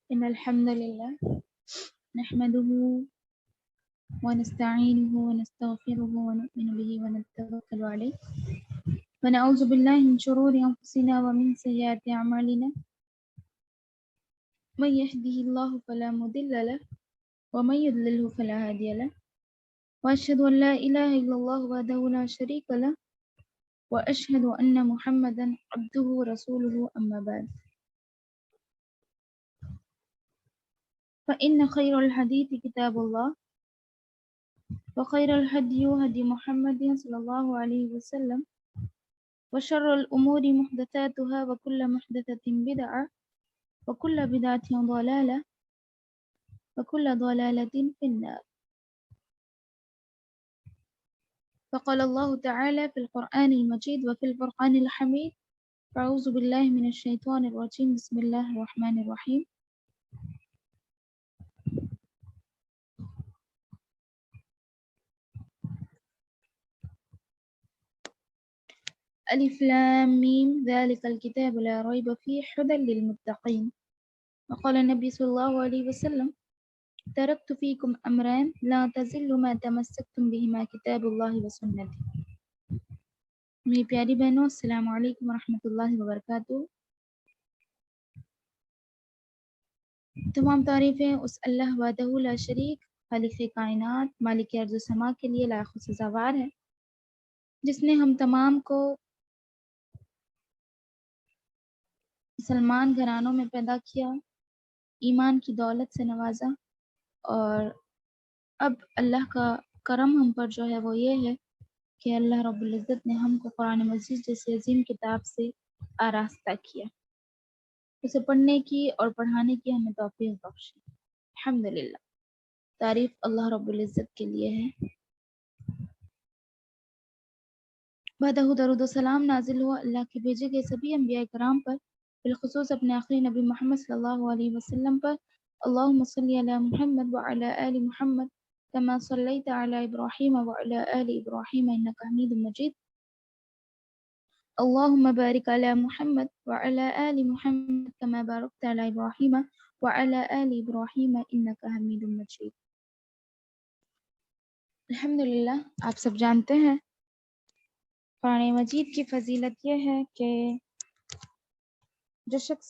إن الحمد لله نحمده ونستعينه ونستغفره ونؤمن به ونتوكل عليه ونعوذ بالله من شرور أنفسنا ومن سيئات أعمالنا من يهده الله فلا مضل له ومن يضلله فلا هادي له وأشهد أن لا إله إلا الله وحده لا شريك له وأشهد أن محمدا عبده ورسوله أما بعد فإن خير الحديث كتاب الله وخير الهدي هدي محمد صلى الله عليه وسلم وشر الأمور محدثاتها وكل محدثة بدعة وكل بدعة ضلالة وكل ضلالة في النار. فقال الله تعالى في القرآن المجيد وفي الفرقان الحميد: أعوذ بالله من الشيطان الرجيم بسم الله الرحمن الرحيم. ألف لام ميم ذلك الكتاب لا ريب فيه هدى للمتقين. وقال النبي صلى الله عليه وسلم: تركت فيكم أمران لا تزلوا ما تمسكتم بهما كتاب الله وسنتي. میری پیاری بہنوں، السلام علیکم ورحمۃ اللہ وبرکاتہ۔ تمام تعریفیں اس اللہ وحدہ لا شریک خالق کائنات مالک ارض و سما کے لیے لائق و سزاوار ہے، جس نے ہم تمام کو مسلمان گھرانوں میں پیدا کیا، ایمان کی دولت سے نوازا، اور اب اللہ کا کرم ہم پر جو ہے وہ یہ ہے کہ اللہ رب العزت نے ہم کو قرآن مجید جیسی عظیم کتاب سے آراستہ کیا، اسے پڑھنے کی اور پڑھانے کی ہمیں توفیق بخشی۔ الحمدللہ، تعریف اللہ رب العزت کے لیے ہے۔ بعدہ درود و سلام نازل ہوا اللہ کے بھیجے گئے سبھی انبیاء کرام پر، بالخصوص اپنے آخری نبی محمد صلی اللہ علیہ وسلم پر۔ اللہم صلی علی محمد وعلی آل محمد كما صليت على إبراهيم وعلى آل إبراهيم إنك حميد مجيد. اللهم بارك على محمد وعلى آل محمد كما باركت على إبراهيم وعلى آل إبراهيم إنك حميد مجيد. الحمدللہ، آپ سب جانتے ہیں قرآن مجید کی فضیلت یہ ہے کہ جو شخص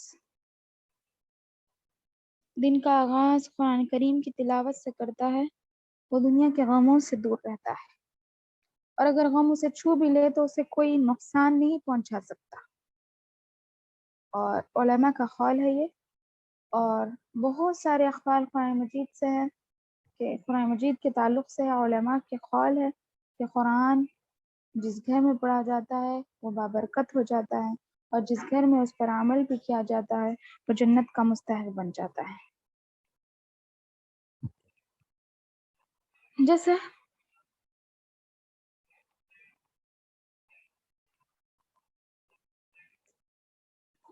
دن کا آغاز قرآن کریم کی تلاوت سے کرتا ہے وہ دنیا کے غموں سے دور رہتا ہے، اور اگر غم اسے چھو بھی لے تو اسے کوئی نقصان نہیں پہنچا سکتا۔ اور علماء کا قول ہے یہ، اور بہت سارے اقوال قرآن مجید سے ہے کہ قرآن مجید کے تعلق سے علماء کے قول ہے کہ قرآن جس گھر میں پڑھا جاتا ہے وہ بابرکت ہو جاتا ہے، اور جس گھر میں اس پر عمل بھی کیا جاتا ہے وہ جنت کا مستحق بن جاتا ہے۔ جیسے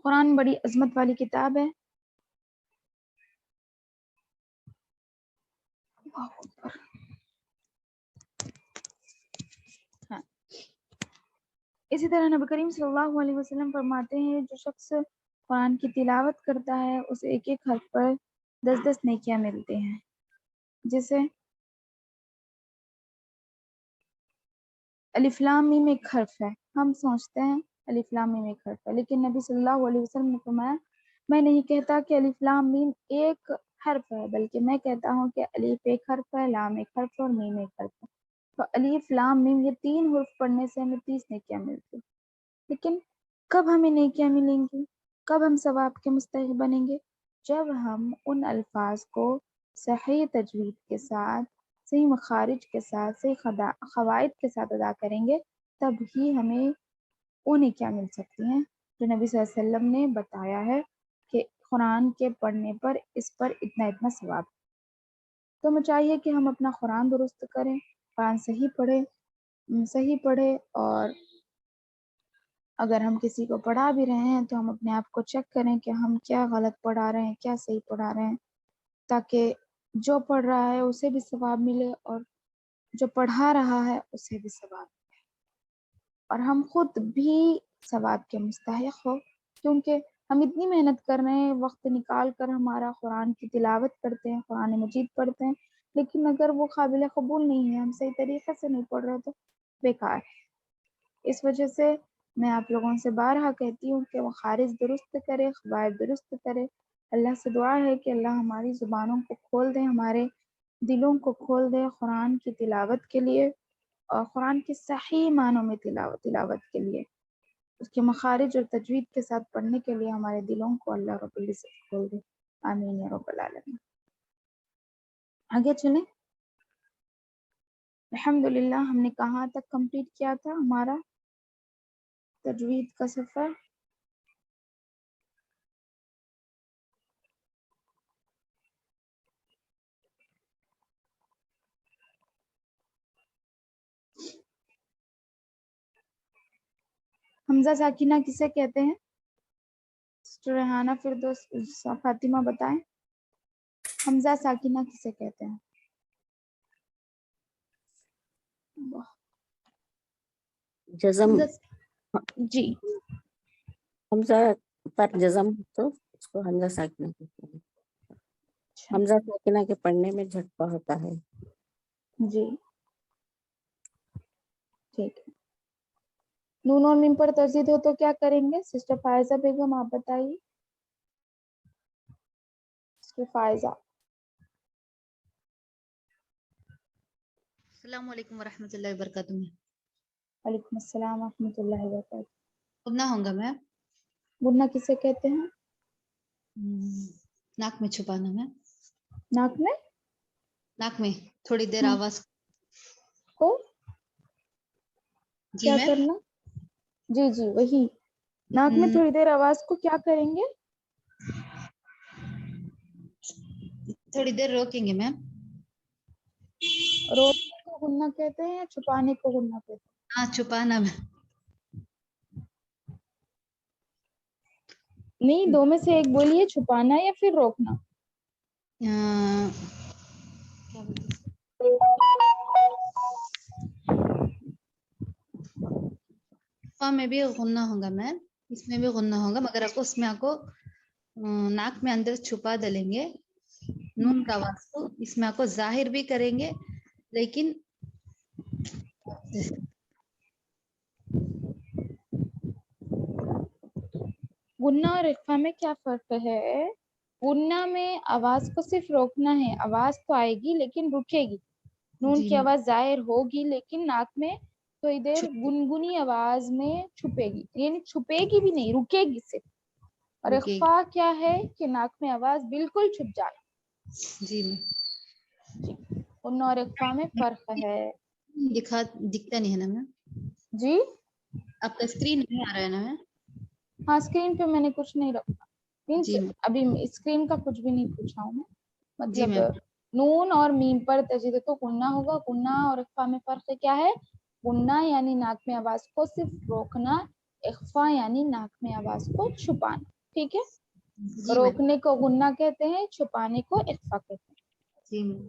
قرآن بڑی عظمت والی کتاب ہے، ہاں۔ اسی طرح نبی کریم صلی اللہ علیہ وسلم فرماتے ہیں جو شخص قرآن کی تلاوت کرتا ہے اسے ایک ایک حرف پر 10 نیکیاں ملتے ہیں۔ جیسے الف لام میم ایک حرف ہے، ہم سوچتے ہیں الف لام میم ایک حرف ہے، لیکن نبی صلی اللہ علیہ وسلم نے فرمایا میں نہیں کہتا کہ الف لام میم ایک حرف ہے، بلکہ میں کہتا ہوں کہ الف ایک حرف ہے، لام ایک حرف ہے اور میم ایک حرف ہے۔ تو الف لام میم یہ 3 حروف پڑھنے سے ہمیں 30 نیکیاں ملتی۔ لیکن کب ہمیں نیکیاں ملیں گی، کب ہم ثواب کے مستحق بنیں گے؟ جب ہم ان الفاظ کو صحیح تجوید کے ساتھ، صحیح مخارج کے ساتھ، صحیح قواعد کے ساتھ ادا کریں گے، تب ہی ہمیں وہ نیکیاں مل سکتی ہیں جو نبی صلی اللہ علیہ وسلم نے بتایا ہے کہ قرآن کے پڑھنے پر اس پر اتنا اتنا ثواب۔ تو ہمیں چاہیے کہ ہم اپنا قرآن درست کریں، قرآن صحیح پڑھے، اور اگر ہم کسی کو پڑھا بھی رہے ہیں تو ہم اپنے آپ کو چیک کریں کہ ہم کیا غلط پڑھا رہے ہیں، کیا صحیح پڑھا رہے ہیں، تاکہ جو پڑھ رہا ہے اسے بھی ثواب ملے اور جو پڑھا رہا ہے اسے بھی ثواب ملے، اور ہم خود بھی ثواب کے مستحق ہو، کیونکہ ہم اتنی محنت کر رہے ہیں، وقت نکال کر ہمارا قرآن کی تلاوت کرتے ہیں، قرآن مجید پڑھتے ہیں، لیکن اگر وہ قابل قبول نہیں ہے، ہم صحیح طریقے سے نہیں پڑھ رہے تو بیکار ہے۔ اس وجہ سے میں آپ لوگوں سے بارہا کہتی ہوں کہ وہ خارج درست کرے، قواعد درست کرے۔ اللہ سے دعا ہے کہ اللہ ہماری زبانوں کو کھول دے، ہمارے دلوں کو کھول دے قرآن کی تلاوت کے لیے، اور قرآن کے صحیح معنوں میں تلاوت کے لیے، اس کے مخارج اور تجوید کے ساتھ پڑھنے کے لیے ہمارے دلوں کو اللہ رب العزت کھول دے۔ آمین یا رب العالمین۔ آگے چلیں۔ الحمدللہ ہم نے کہاں تک کمپلیٹ کیا تھا ہمارا تجوید کا سفر؟ حمزہ ساکنہ کسے کہتے ہیں؟ سسٹر ریحانہ فردوس فاطمہ بتائیں، حمزہ ساکنہ کسے کہتے ہیں؟ جزم، جی حمزہ پر جزم تو اس کو حمزہ ساکنہ کہتے ہیں۔ حمزہ ساکنہ کے پڑھنے میں جھٹپا ہوتا ہے۔ جی ٹھیک ہے۔ نون اور میم پر تشدید ہو تو کیا کریں گے؟ سسٹر فائزہ بیگم آپ بتائیے۔ سسٹر فائزہ۔ السلام علیکم ورحمۃ اللہ وبرکاتہ۔ وعلیکم السلام ورحمۃ اللہ وبرکاتہ۔ غنہ ہوں گا میں؟ غنہ کسے کہتے ہیں؟ ناک میں چھپانا میں، ناک میں تھوڑی دیر آواز کو جی کیا میں کرنا؟ جی جی وہی، ناک میں تھوڑی دیر آواز کو کیا کریں گے؟ تھوڑی دیر روکیں گے میم۔ روکنے کو غنہ کہتے ہیں یا چھپانے کو غنہ کہتے ہیں؟ ہاں چھپانا میں۔ نہیں، دو میں سے ایک بولیے، چھپانا یا پھر روکنا۔ میں بھی غنہ ہوگا میم، اس میں بھی غنہ ہوگا، مگر آپ کو اس میں آپ کو ناک میں اندر چھپا ڈالیں گے نون کا آواز کو، اس میں آپ کو ظاہر بھی کریں گے لیکن غنہ اور اخفا میں کیا فرق ہے؟ غنہ میں آواز کو صرف روکنا ہے، آواز تو آئے گی لیکن رکے گی، نون جی کی آواز ظاہر ہوگی لیکن ناک میں تھوڑی دیر چھپ گنگنی آواز میں چھپے گی، یعنی چھپے گی بھی نہیں، رکے گی صرف۔ اور رکے اخفا کیا ہے کہ ناک میں آواز بالکل چھپ جائے۔ جی جی، غنہ اور اخفا میں فرق ہے۔ دکھتا نہیں ہے نا میم؟ جی آپ کا اسکرین نہیں آ رہا ہے نا میم؟ ہاں، اسکرین پہ میں نے کچھ نہیں رکھا، مینس جی ابھی اسکرین کا کچھ بھی نہیں پوچھا ہوں میں، جی مطلب میم۔ نون اور میم پر تشدید تو غنہ ہوگا۔ غنہ اور اخفا میں فرق کیا ہے؟ غنہ یعنی ناک میں آواز کو صرف روکنا، اخفا یعنی ناک میں آواز کو چھپانا، ٹھیک ہے؟ جی میم۔ روکنے کو غنہ کہتے ہیں، چھپانے کو اخفا کہتے ہیں۔ جی میم۔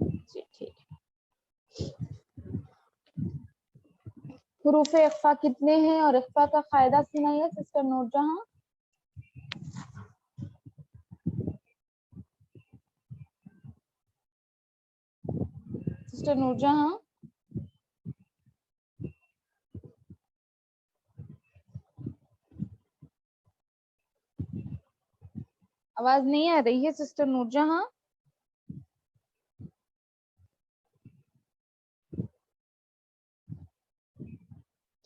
جی ٹھیک ہے۔ حروف اخفا کتنے ہیں اور اخفا کا قاعدہ سنائیے سسٹر نور جہاں۔ سسٹر نور جہاں، آواز نہیں آ رہی ہے سسٹر نور جہاں؟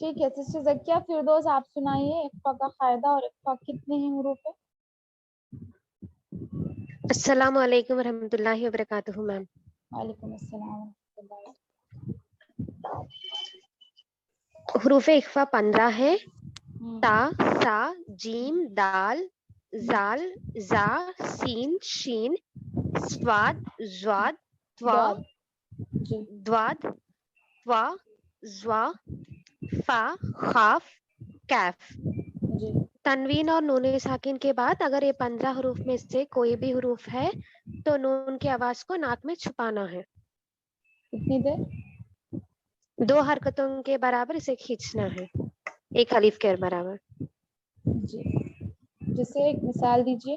ٹھیک ہے سسٹر زکیہ فردوس آپ سنائیے اخفا کا قاعدہ اور اخفا کتنے ہیں حروف؟ السلام علیکم ورحمۃ اللہ وبرکاتہ میم۔ وعلیکم السلام ورحمۃ اللہ۔ حروف اخفا 15 ہے۔ تا، سا، جیم، دال، زال، زا، سین، شین، صاد، ضاد، طوا، جی ضاد، طوا، ظا، فا، خاف، کیف۔ جی تنوین اور نون ساکن کے بعد اگر یہ 15 حروف میں سے کوئی بھی حروف ہے تو نون کی آواز کو ناک میں چھپانا ہے، کتنی دیر؟ 2 حرکتوں کے برابر اسے کھینچنا ہے، ایک الف کے برابر۔ جی جیسے ایک مثال دیجیے.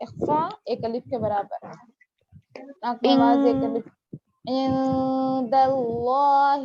اخفا ایک الف کے برابر. ناک میں آواز ایک الف. عند اللہ.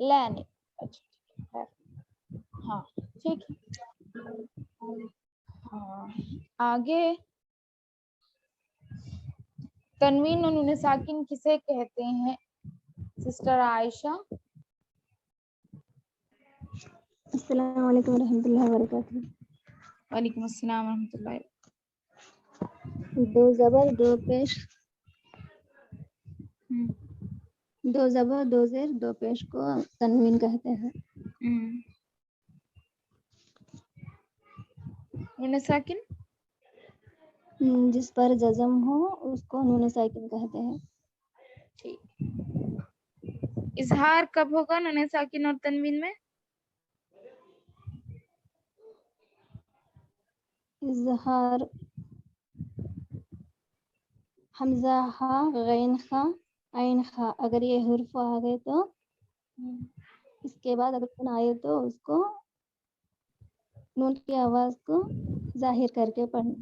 لانی. اچھا ہاں ٹھیک ہے. ہاں آگے تنوین اور نون ساکن کسے کہتے ہیں سسٹر عائشہ؟ السلام علیکم ورحمۃ اللہ وبرکاتہ. وعلیکم السلام ورحمۃ اللہ. دو زبر دو پیش، دو زبر دو زیر دو پیش کو تنوین کہتے ہیں. نون ساکن جس پر جزم ہو اس کو نون ساکن کہتے ہیں. ٹھیک. اظہار کب ہوگا نون ساکن اور تنوین میں؟ اظہار حمزہ ہا غین خا عین خا، اگر یہ حرف آ گئے تو اس کے بعد اگر نون آئے تو اس کو نون کی آواز کو ظاہر کر کے پڑھنا.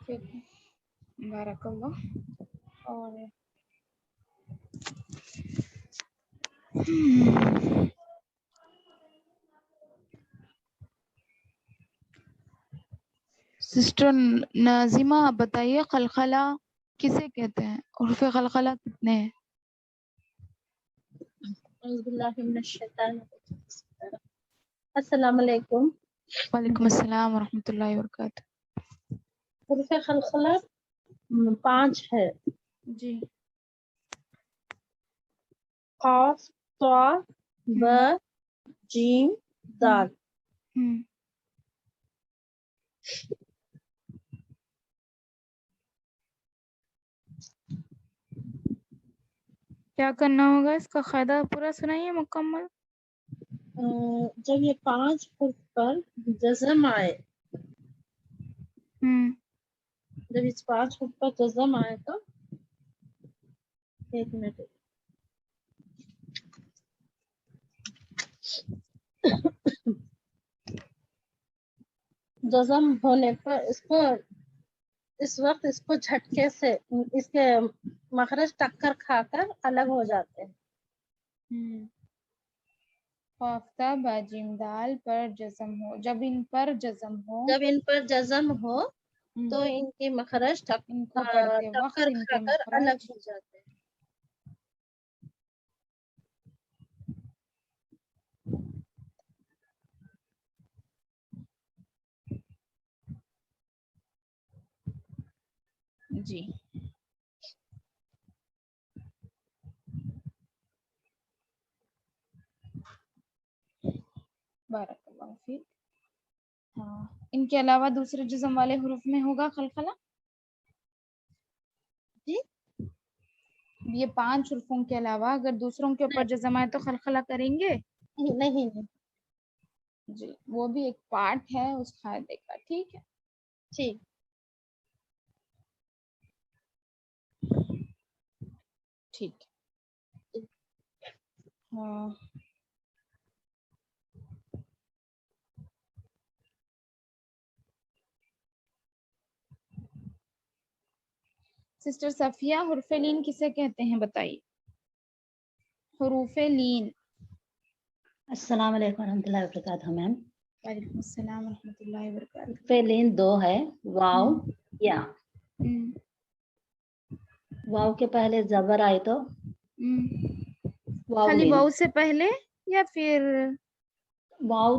ٹھیک ہے. بارک اللہ. اور سسٹر ناظمہ آپ بتائیے خلخلہ کسے کہتے ہیں؟ حروف خلخلہ کتنے ہیں؟ اعوذ باللہ من الشیطان الرجیم. السلام علیکم. وعلیکم السلام ورحمۃ اللہ وبرکاتہ. حروف خلخلہ 5 ہے. جی. قاف طا با جیم دال. کیا کرنا ہوگا اس کا قاعدہ پورا سنائیے مکمل. جب یہ 5 حروف پر جزم آئے، جب اس 5 حروف پر جزم آئے تو ایک منٹ جزم ہونے پر اس وقت اس کو جھٹکے سے اس کے مخرج ٹکر کھا کر الگ ہو جاتے ہیں. خافتہ باجیم دال پر جزم ہو، جب ان پر جزم ہو، جب ان پر جزم ہو تو ان کی مخرج ان کو پڑھتے وقت ٹکر ان کھا کے کر الگ مخرج ہو جاتے ہیں. جی. بارک اللہ فیک. ہاں ان کے علاوہ دوسرے جزم والے حروف میں ہوگا خلخلہ؟ جی یہ 5 حروفوں کے علاوہ اگر دوسروں کے اوپر جزم آئے تو خلخلہ کریں گے؟ نہیں. جی وہ بھی ایک پارٹ ہے اس قاعدے کا. ٹھیک ہے. ٹھیک. ٹھیک. ہاں سسٹر صفیہ حروف لین کسے کہتے ہیں بتائیے؟ حروف لین. السلام علیکم ورحمۃ اللہ وبرکاتہ. میم وعلیکم السلام ورحمۃ اللہ وبرکاتہ. فعلین 2 ہے، واو یا. واو کے پہلے زبر آئے تو واو خالی لینا. واو سے پہلے یا پھر واو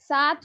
7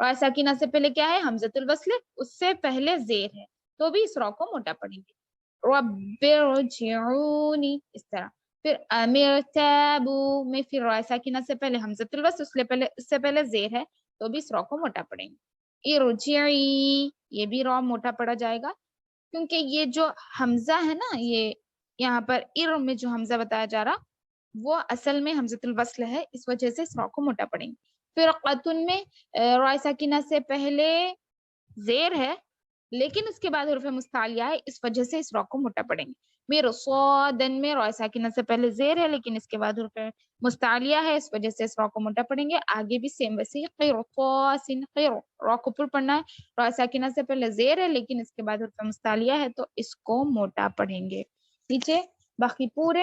را ساکنہ سے پہلے کیا ہے؟ حمزۃ الوصل، اس سے پہلے زیر ہے تو بھی اس را کو موٹا پڑھیں گے. رب ارجعونی اس طرح. پھر امرتابو میں پھر را ساکنہ سے پہلے حمزۃ الوصل، اس سے پہلے زیر ہے تو بھی اس را کو موٹا پڑھیں گے. ارجعی یہ بھی را موٹا پڑا جائے گا کیونکہ یہ جو حمزہ ہے نا، یہ یہاں پر ار میں جو حمزہ بتایا جا رہا وہ اصل میں حمزۃ الوصل ہے، اس وجہ سے اس را کو موٹا پڑیں گے. پھر قطن میں را ساکنہ سے پہلے زیر ہے لیکن اس کے بعد حرف مستعلیہ ہے، اس وجہ سے اس را کو موٹا پڑیں گے. مرصادن میں را ساکنہ سے پہلے زیر ہے لیکن اس کے بعد حرف مستعلیہ ہے، اس وجہ سے اس را کو موٹا پڑیں گے. آگے بھی سیم ویسے ہی قرطاسن، را کو پر پڑھنا ہے، را ساکنہ سے پہلے زیر ہے لیکن اس کے بعد حرف مستعلیہ ہے تو اس کو موٹا پڑھیں گے. نیچے باقی پورے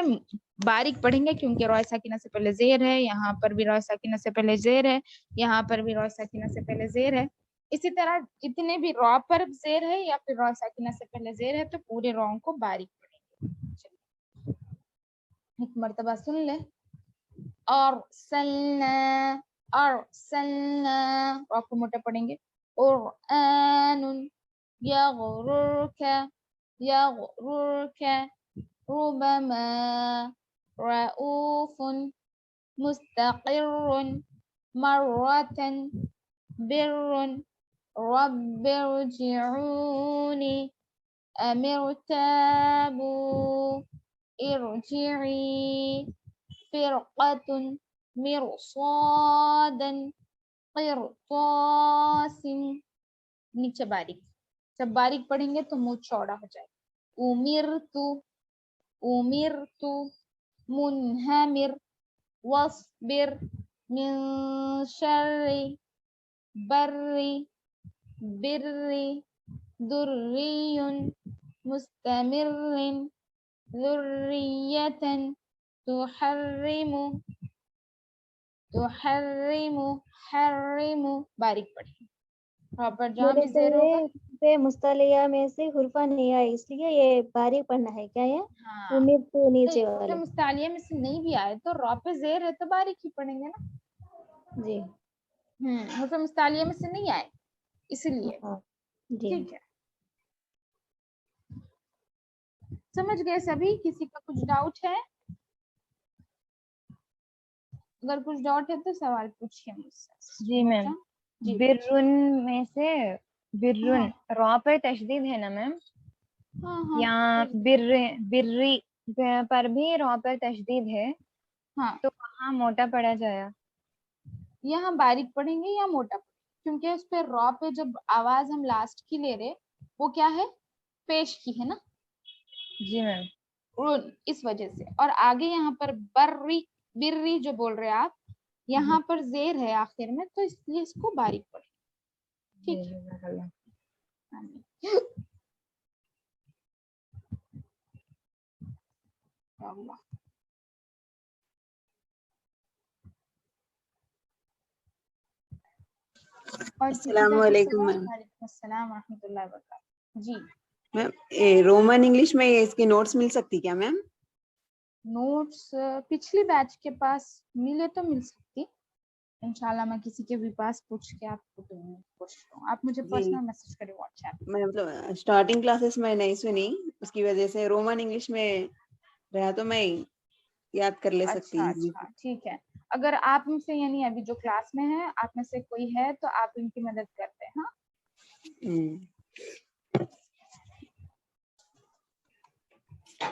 باریک پڑھیں گے کیونکہ را ساکنہ سے پہلے زیر ہے، یہاں پر بھی را ساکنہ سے پہلے زیر ہے، یہاں پر بھی را ساکنہ سے پہلے زیر ہے. اسی طرح جتنے بھی را پر زیر ہے یا پھر را ساکنہ سے پہلے زیر ہے تو پورے راؤں کو باریک پڑھیں گے. ایک مرتبہ سن لے. ارسلنا را کو موٹا پڑھیں گے. قرآن یغررک ربما رؤوف مستقر مرة بر رب ارجعوني امرتابوا ارجعي فرقة مرصادا قرطاس. نیچے باریک، جب باریک پڑھیں گے تو منہ چوڑا ہو جائے. امرت منہمر واصبر من شر بر ذری مستمر ذریة حرم باریک پڑھیں. پراپر جہاں بھی زیر ہوگا پہ مستعلیہ میں سے حرفہ نہیں آئے اس لیے یہ باریک پڑھنا ہے کیا؟ یہ امید تو نیچے والے مستعلیہ میں سے نہیں بھی آئے تو را پہ زیر ہے تو باریک ہی پڑھیں گے نا. جی حرف مستعلیہ میں سے نہیں آئے اس لیے. جی ٹھیک ہے، سمجھ گئے سبھی؟ کسی کا کچھ ڈاؤٹ ہے؟ اگر کچھ ڈاؤٹ ہے تو سوال پوچھیے مجھ سے. جی میم. برن میں سے برن را پر تشدید ہے نا میم؟ یا بری پر بھی را پر تشدید ہے تو وہاں موٹا پڑا جایا. یہاں باریک پڑھیں گے یا موٹا پڑھیں گے کیونکہ اس پہ را پہ جب آواز ہم لاسٹ کی لے رہے وہ کیا ہے؟ پیش کی ہے نا. جی میم. اس وجہ سے. اور آگے یہاں پر بری جو بول رہے آپ یہاں پر زیر ہے آخر میں تو اس لیے اس کو باریک پڑھیں. ٹھیک ہے. السلام علیکم میم. وعلیکم السلام ورحمۃ اللہ وبرکاتہ. جی میم رومن انگلش میں اس کی نوٹس مل سکتی کیا میم؟ نوٹس پچھلی بیچ کے پاس ملے تو مل سکتی انشاءاللہ. میں کسی کے بھی پاس پوچھ کے آپ کو پوچھ لوں. آپ مجھے پرسنل میسج کریں واٹس ایپ. میں مطلب اسٹارٹنگ کلاسز میں نہیں سنی اس کی وجہ سے رومن انگلش میں رہا تو میں یاد کر لے سکتی. اچھا ٹھیک ہے. اگر آپ میں سے یعنی ابھی جو کلاس میں ہے آپ میں سے کوئی ہے تو آپ ان کی مدد کرتے ہیں.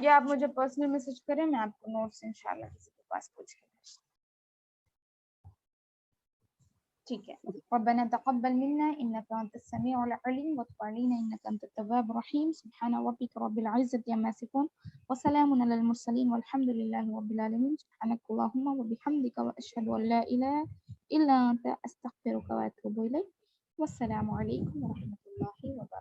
یا آپ مجھے پرسنل میسج کریں میں آپ کو نوٹس انشاءاللہ کسی کے پاس پوچھ کے. ٹھیک ہے. ربنا تقبل منا انك انت السميع العليم وتب علينا انك انت التواب الرحيم. سبحان ربك رب العزة عما يصفون وسلام على المرسلين والحمد لله رب العالمين. سبحانك اللهم وبحمدك واشهد ان لا اله الا انت استغفرك واتوب اليك. والسلام عليكم ورحمة الله وبركاته.